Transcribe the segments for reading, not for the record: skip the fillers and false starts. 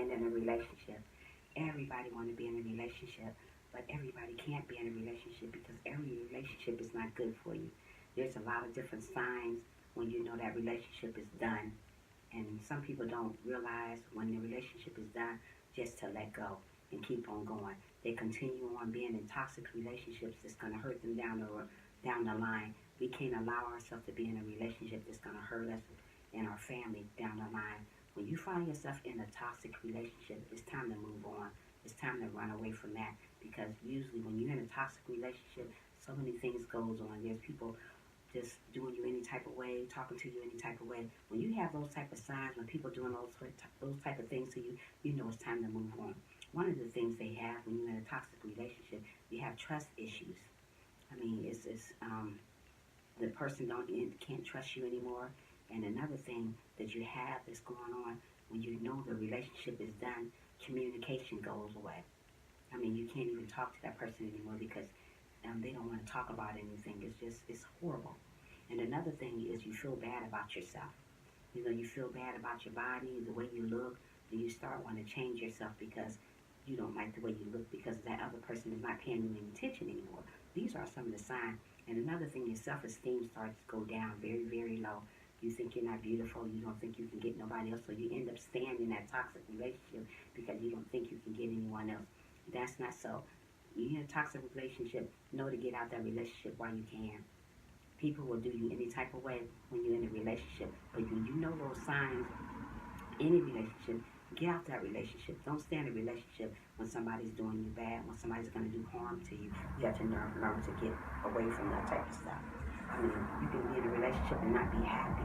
being in a relationship. Everybody want to be in a relationship, but everybody can't be in a relationship because every relationship is not good for you. There's a lot of different signs when you know that relationship is done, and some people don't realize when the relationship is done just to let go and keep on going. They continue on being in toxic relationships that's going to hurt them down the line. We can't allow ourselves to be in a relationship that's going to hurt us and our family down the line. When you find yourself in a toxic relationship, it's time to move on. It's time to run away from that because usually when you're in a toxic relationship, so many things goes on. There's people just doing you any type of way, talking to you any type of way. When you have those type of signs, when people doing those type of things to you, you know it's time to move on. One of the things they have when you're in a toxic relationship, you have trust issues. I mean, it's the person can't trust you anymore. And another thing that you have that's going on when you know the relationship is done, communication goes away. I mean, you can't even talk to that person anymore because they don't want to talk about anything. It's horrible. And another thing is you feel bad about yourself. You know, you feel bad about your body, the way you look, and you start wanting to change yourself because you don't like the way you look because that other person is not paying you any attention anymore. These are some of the signs. And another thing, your self-esteem starts to go down very, very low. You think you're not beautiful. You don't think you can get nobody else. So you end up staying in that toxic relationship because you don't think you can get anyone else. That's not so. You're in a toxic relationship, know to get out that relationship while you can. People will do you any type of way when you're in a relationship. But when you know those signs, any relationship, get out that relationship. Don't stay in a relationship when somebody's doing you bad, when somebody's going to do harm to you. You have to learn to get away from that type of stuff. I mean, you can be in a relationship and not be happy.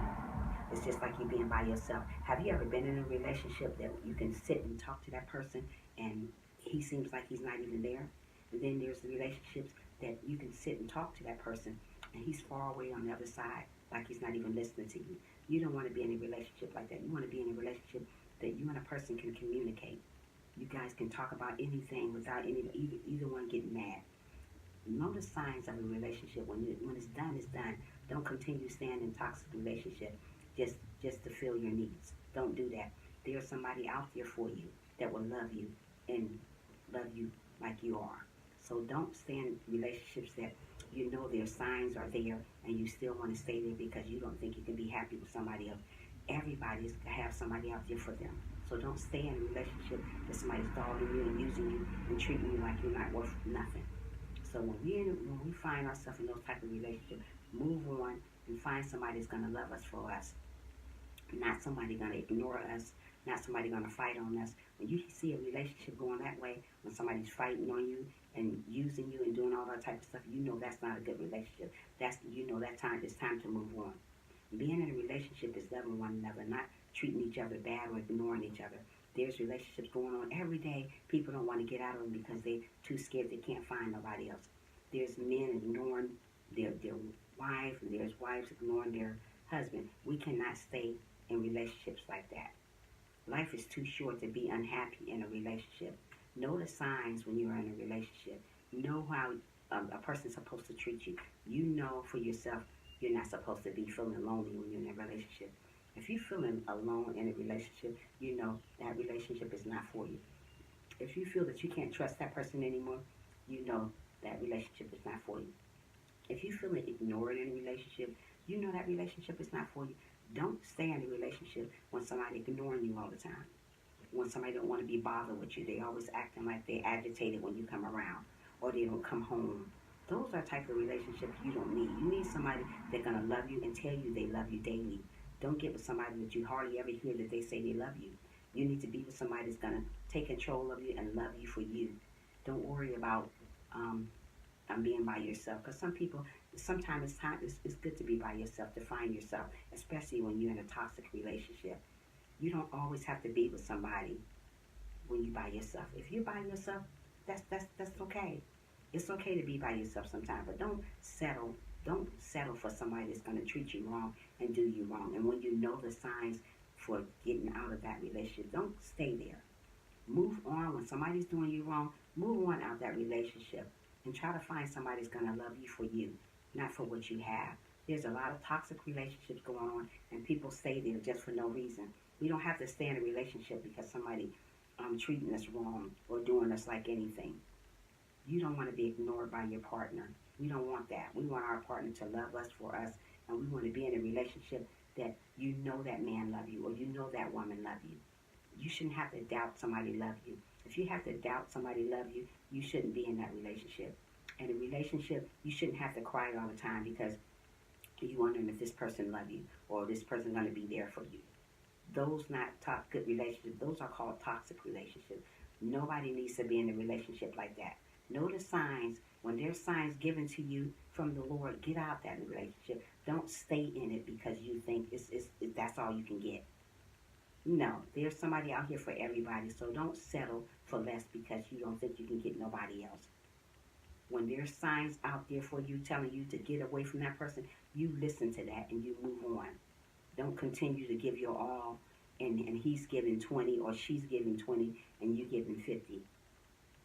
It's just like you being by yourself. Have you ever been in a relationship that you can sit and talk to that person and he seems like he's not even there? And then there's the relationships that you can sit and talk to that person and he's far away on the other side, like he's not even listening to you. You don't want to be in a relationship like that. You want to be in a relationship that you and a person can communicate. You guys can talk about anything without either one getting mad. Know the signs of a relationship. When it's done, it's done. Don't continue staying in toxic relationship just to fill your needs. Don't do that. There's somebody out there for you that will love you and love you like you are. So don't stay in relationships that you know their signs are there and you still want to stay there because you don't think you can be happy with somebody else. Everybody's got to have somebody out there for them. So don't stay in a relationship that somebody's dogging you and using you and treating you like you're not worth nothing. So when we find ourselves in those type of relationships, move on and find somebody that's gonna love us for us, not somebody gonna ignore us, not somebody gonna fight on us. When you see a relationship going that way, when somebody's fighting on you and using you and doing all that type of stuff, you know that's not a good relationship. It's time to move on. Being in a relationship is loving one another, not treating each other bad or ignoring each other. There's relationships going on every day. People don't want to get out of them because they're too scared they can't find nobody else. There's men ignoring their wife, and there's wives ignoring their husband. We cannot stay in relationships like that. Life is too short to be unhappy in a relationship. Know the signs when you're in a relationship. Know how a person's supposed to treat you. You know for yourself you're not supposed to be feeling lonely when you're in a relationship. If you're feeling alone in a relationship, you know that relationship is not for you. If you feel that you can't trust that person anymore, you know that relationship is not for you. If you feel ignored in a relationship, you know that relationship is not for you. Don't stay in a relationship when somebody ignoring you all the time. When somebody don't want to be bothered with you, they always acting like they agitated when you come around, or they don't come home. Those are type of relationships you don't need. You need somebody that's gonna love you and tell you they love you daily. Don't get with somebody that you hardly ever hear that they say they love you. You need to be with somebody that's gonna take control of you and love you for you. Don't worry about being by yourself. Because sometimes it's good to be by yourself, to find yourself, especially when you're in a toxic relationship. You don't always have to be with somebody when you're by yourself. If you're by yourself, that's okay. It's okay to be by yourself sometimes, but don't settle. Don't settle for somebody that's going to treat you wrong and do you wrong. And when you know the signs for getting out of that relationship, don't stay there. Move on. When somebody's doing you wrong, move on out of that relationship and try to find somebody that's going to love you for you, not for what you have. There's a lot of toxic relationships going on, and people stay there just for no reason. We don't have to stay in a relationship because somebody treating us wrong or doing us like anything. You don't want to be ignored by your partner. We don't want that. We want our partner to love us for us, and we want to be in a relationship that you know that man love you or you know that woman love you. You shouldn't have to doubt somebody love you. If you have to doubt somebody love you, you shouldn't be in that relationship. In a relationship, you shouldn't have to cry all the time because you wondering if this person love you or this person going to be there for you. Those not good relationships. Those are called toxic relationships. Nobody needs to be in a relationship like that. Know the signs. When there's signs given to you from the Lord, get out that relationship. Don't stay in it because you think that's all you can get. No, there's somebody out here for everybody. So don't settle for less because you don't think you can get nobody else. When there's signs out there for you telling you to get away from that person, you listen to that and you move on. Don't continue to give your all and he's giving 20 or she's giving 20 and you giving 50.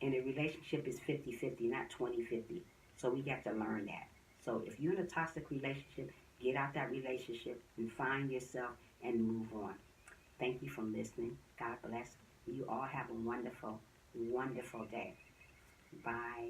And a relationship is 50-50, not 20-50. So we got to learn that. So if you're in a toxic relationship, get out that relationship and find yourself and move on. Thank you for listening. God bless. You all have a wonderful, wonderful day. Bye.